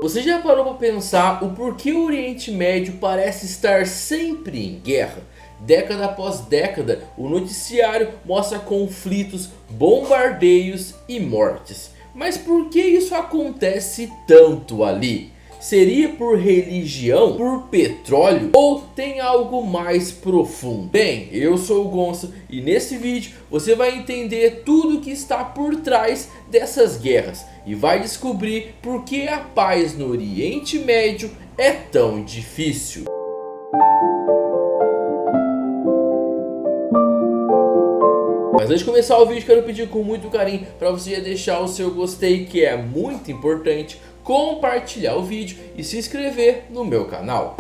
Você já parou para pensar o porquê o Oriente Médio parece estar sempre em guerra? Década após década, o noticiário mostra conflitos, bombardeios e mortes. Mas por que isso acontece tanto ali? Seria por religião? Por petróleo? Ou tem algo mais profundo? Bem, eu sou o Gonçalo e nesse vídeo você vai entender tudo que está por trás dessas guerras. E vai descobrir por que a paz no Oriente Médio é tão difícil. Mas antes de começar o vídeo, quero pedir com muito carinho para você deixar o seu gostei, que é muito importante, compartilhar o vídeo e se inscrever no meu canal.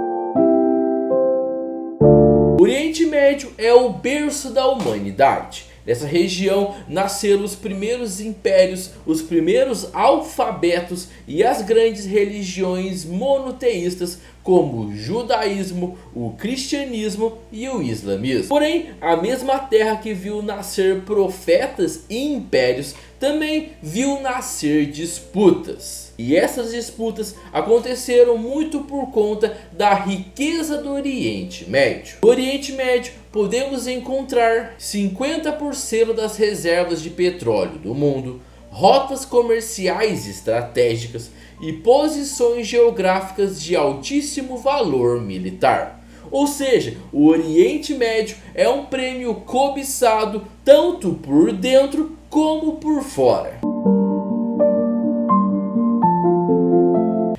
O Oriente Médio é o berço da humanidade. Nessa região nasceram os primeiros impérios, os primeiros alfabetos e as grandes religiões monoteístas como o judaísmo, o cristianismo e o islamismo. Porém, a mesma terra que viu nascer profetas e impérios também viu nascer disputas. E essas disputas aconteceram muito por conta da riqueza do Oriente Médio. No Oriente Médio podemos encontrar 50% das reservas de petróleo do mundo, rotas comerciais estratégicas e posições geográficas de altíssimo valor militar. Ou seja, o Oriente Médio é um prêmio cobiçado tanto por dentro como por fora.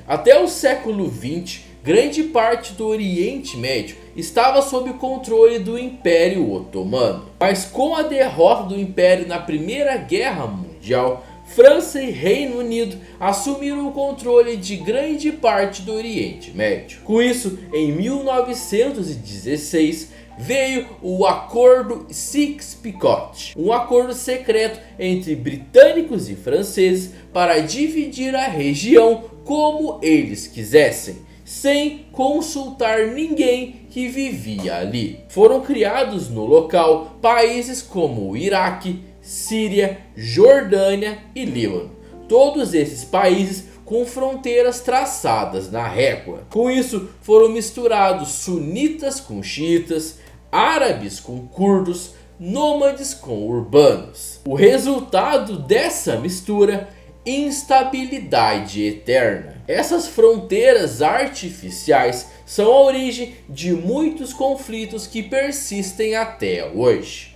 Até o século XX, grande parte do Oriente Médio estava sob o controle do Império Otomano. Mas com a derrota do Império na Primeira Guerra Mundial, França e Reino Unido assumiram o controle de grande parte do Oriente Médio. Com isso, em 1916, veio o Acordo Sykes-Picot, um acordo secreto entre britânicos e franceses para dividir a região como eles quisessem, sem consultar ninguém que vivia ali. Foram criados no local países como o Iraque, Síria, Jordânia e Líbano. Todos esses países com fronteiras traçadas na régua. Com isso foram misturados sunitas com xiitas, árabes com curdos, nômades com urbanos. O resultado dessa mistura: instabilidade eterna. Essas fronteiras artificiais são a origem de muitos conflitos que persistem até hoje.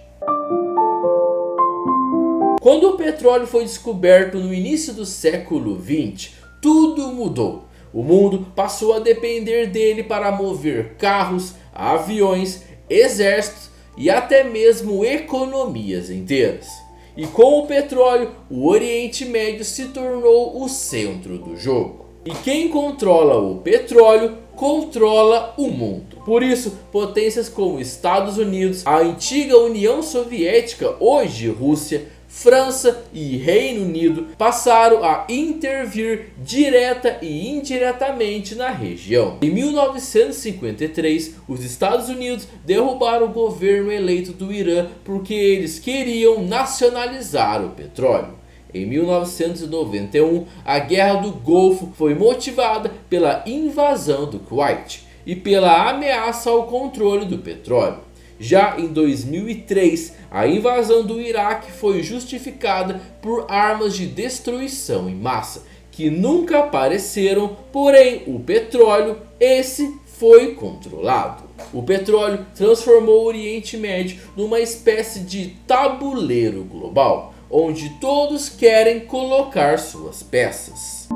Quando o petróleo foi descoberto no início do século XX, tudo mudou. O mundo passou a depender dele para mover carros, aviões, exércitos e até mesmo economias inteiras. E com o petróleo, o Oriente Médio se tornou o centro do jogo. E quem controla o petróleo, controla o mundo. Por isso, potências como Estados Unidos, a antiga União Soviética, hoje Rússia, França e Reino Unido passaram a intervir direta e indiretamente na região. Em 1953, os Estados Unidos derrubaram o governo eleito do Irã porque eles queriam nacionalizar o petróleo. Em 1991, a Guerra do Golfo foi motivada pela invasão do Kuwait e pela ameaça ao controle do petróleo. Já em 2003, a invasão do Iraque foi justificada por armas de destruição em massa, que nunca apareceram, porém o petróleo, esse foi controlado. O petróleo transformou o Oriente Médio numa espécie de tabuleiro global, onde todos querem colocar suas peças.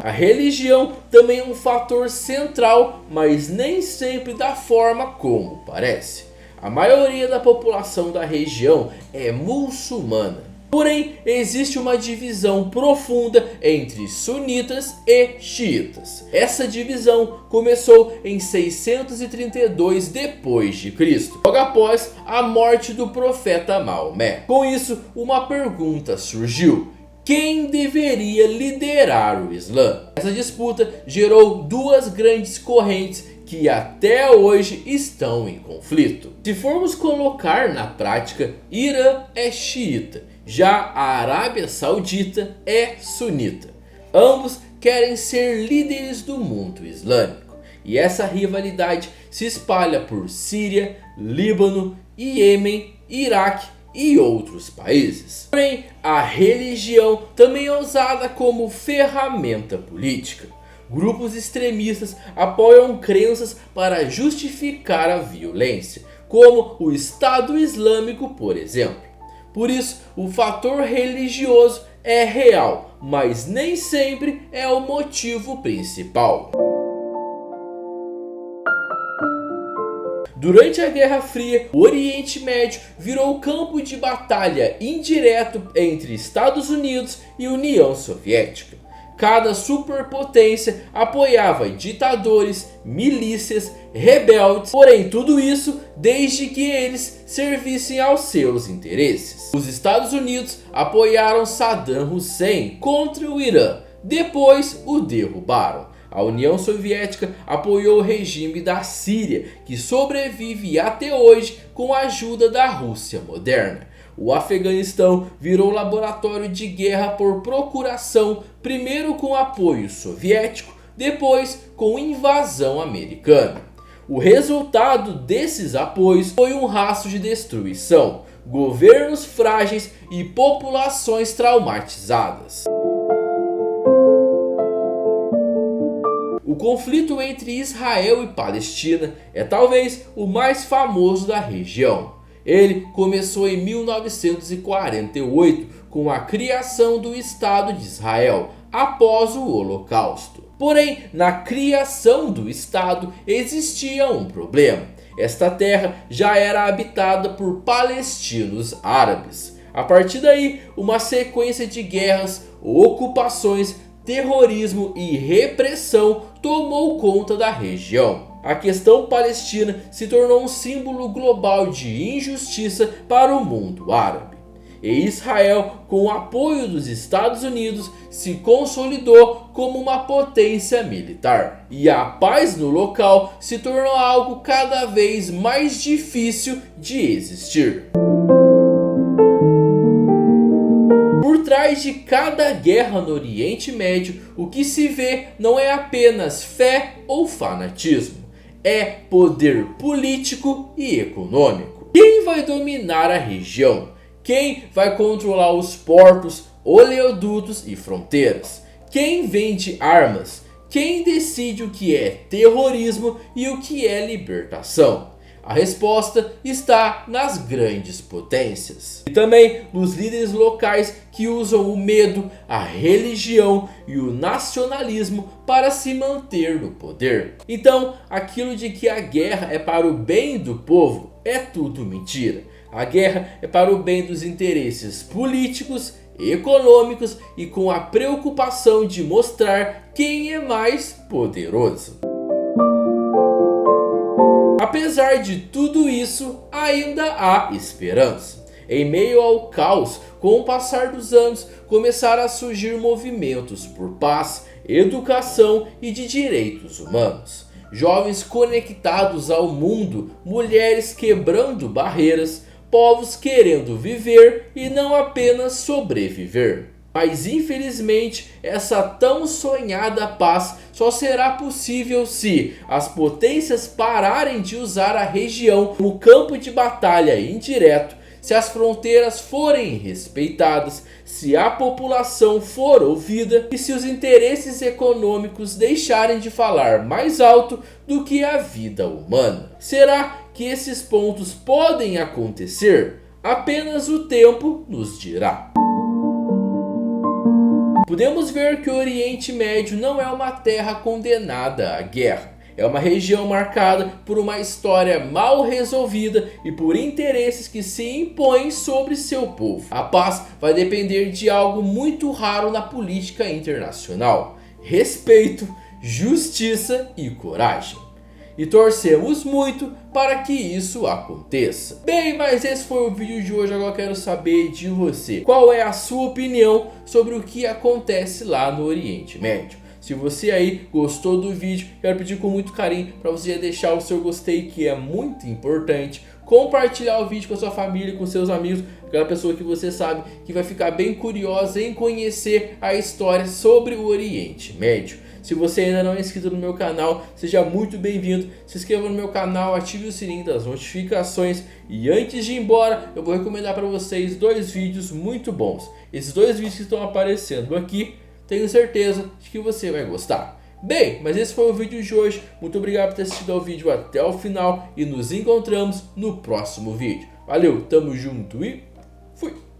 A religião também é um fator central, mas nem sempre da forma como parece. A maioria da população da região é muçulmana. Porém, existe uma divisão profunda entre sunitas e xiitas. Essa divisão começou em 632 d.C., logo após a morte do profeta Maomé. Com isso, uma pergunta surgiu: quem deveria liderar o Islã? Essa disputa gerou duas grandes correntes que até hoje estão em conflito. Se formos colocar na prática, Irã é xiita, já a Arábia Saudita é sunita. Ambos querem ser líderes do mundo islâmico, e essa rivalidade se espalha por Síria, Líbano, Iêmen, Iraque e outros países. Porém, a religião também é usada como ferramenta política. Grupos extremistas apoiam crenças para justificar a violência, como o Estado Islâmico, por exemplo. Por isso, o fator religioso é real, mas nem sempre é o motivo principal. Durante a Guerra Fria, o Oriente Médio virou campo de batalha indireto entre Estados Unidos e União Soviética. Cada superpotência apoiava ditadores, milícias, rebeldes, porém tudo isso desde que eles servissem aos seus interesses. Os Estados Unidos apoiaram Saddam Hussein contra o Irã, depois o derrubaram. A União Soviética apoiou o regime da Síria, que sobrevive até hoje com a ajuda da Rússia moderna. O Afeganistão virou laboratório de guerra por procuração, primeiro com apoio soviético, depois com invasão americana. O resultado desses apoios foi um rastro de destruição, governos frágeis e populações traumatizadas. O conflito entre Israel e Palestina é talvez o mais famoso da região. Ele começou em 1948 com a criação do Estado de Israel após o Holocausto. Porém, na criação do Estado existia um problema. Esta terra já era habitada por palestinos árabes. A partir daí, uma sequência de guerras, ocupações, terrorismo e repressão tomou conta da região. A questão palestina se tornou um símbolo global de injustiça para o mundo árabe. E Israel, com o apoio dos Estados Unidos, se consolidou como uma potência militar. E a paz no local se tornou algo cada vez mais difícil de existir. Por trás de cada guerra no Oriente Médio, o que se vê não é apenas fé ou fanatismo. É poder político e econômico. Quem vai dominar a região? Quem vai controlar os portos, oleodutos e fronteiras? Quem vende armas? Quem decide o que é terrorismo e o que é libertação? A resposta está nas grandes potências. E também nos líderes locais que usam o medo, a religião e o nacionalismo para se manter no poder. Então, aquilo de que a guerra é para o bem do povo é tudo mentira. A guerra é para o bem dos interesses políticos, econômicos e com a preocupação de mostrar quem é mais poderoso. Apesar de tudo isso, ainda há esperança. Em meio ao caos, com o passar dos anos, começaram a surgir movimentos por paz, educação e de direitos humanos. Jovens conectados ao mundo, mulheres quebrando barreiras, povos querendo viver e não apenas sobreviver. Mas infelizmente essa tão sonhada paz só será possível se as potências pararem de usar a região como campo de batalha indireto, se as fronteiras forem respeitadas, se a população for ouvida e se os interesses econômicos deixarem de falar mais alto do que a vida humana. Será que esses pontos podem acontecer? Apenas o tempo nos dirá. Podemos ver que o Oriente Médio não é uma terra condenada à guerra. É uma região marcada por uma história mal resolvida e por interesses que se impõem sobre seu povo. A paz vai depender de algo muito raro na política internacional: respeito, justiça e coragem. E torcemos muito para que isso aconteça. Bem, mas esse foi o vídeo de hoje. Agora eu quero saber de você. Qual é a sua opinião sobre o que acontece lá no Oriente Médio? Se você aí gostou do vídeo, quero pedir com muito carinho para você deixar o seu gostei, que é muito importante. Compartilhar o vídeo com a sua família, com seus amigos, aquela pessoa que você sabe que vai ficar bem curiosa em conhecer a história sobre o Oriente Médio. Se você ainda não é inscrito no meu canal, seja muito bem-vindo. Se inscreva no meu canal, ative o sininho das notificações. E antes de ir embora, eu vou recomendar para vocês 2 vídeos muito bons. Esses 2 vídeos que estão aparecendo aqui, tenho certeza de que você vai gostar. Bem, mas esse foi o vídeo de hoje. Muito obrigado por ter assistido ao vídeo até o final. E nos encontramos no próximo vídeo. Valeu, tamo junto e fui!